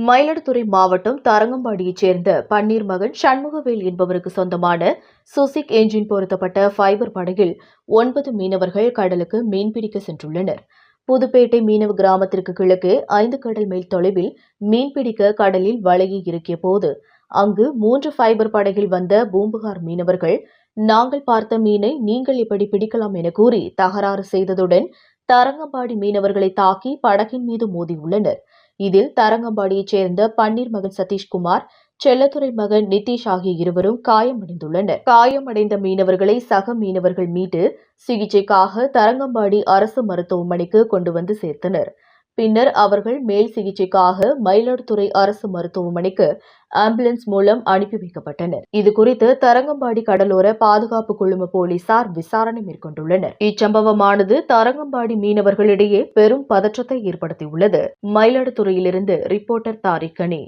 மயிலாடுதுறை மாவட்டம் தரங்கம்பாடியைச் சேர்ந்த பன்னீர் மகன் சண்முகவேல் என்பவருக்கு சொந்தமான சுசிக் என்ஜின் பொருத்தப்பட்ட ஃபைபர் படகில் 9 மீனவர்கள் கடலுக்கு மீன்பிடிக்க சென்றுள்ளனர். புதுப்பேட்டை மீனவ கிராமத்திற்கு கிழக்கே 5 கடல் மைல் தொலைவில் மீன்பிடிக்க கடலில் வலையை இறக்கிய போது அங்கு 3 ஃபைபர் படகில் வந்த பூம்புகார் மீனவர்கள் நாங்கள் பார்த்த மீனை நீங்கள் எப்படி பிடிக்கலாம் என கூறி தகராறு செய்ததுடன் தரங்கம்பாடி மீனவர்களை தாக்கி படகின் மீது மோதியுள்ளனர். இதில் தரங்கம்பாடியைச் சேர்ந்த பன்னீர் மகன் சதீஷ்குமார், செல்லத்துறை மகன் நிதிஷ் ஆகிய இருவரும் காயமடைந்துள்ளனர். காயமடைந்த மீனவர்களை சக மீனவர்கள் மீட்டு சிகிச்சைக்காக தரங்கம்பாடி அரசு மருத்துவமனைக்கு கொண்டு வந்து சேர்த்தனர். பின்னர் அவர்கள் மேல் சிகிச்சைக்காக மயிலாடுதுறை அரசு மருத்துவமனைக்கு ஆம்புலன்ஸ் மூலம் அனுப்பி வைக்கப்பட்டனர். இதுகுறித்து தரங்கம்பாடி கடலோர பாதுகாப்பு குழும போலீசார் விசாரணை மேற்கொண்டுள்ளனர். இச்சம்பவமானது தரங்கம்பாடி மீனவர்களிடையே பெரும் பதற்றத்தை ஏற்படுத்தியுள்ளது. மயிலாடுதுறையிலிருந்து ரிப்போர்ட்டர் தாரிக் கனி.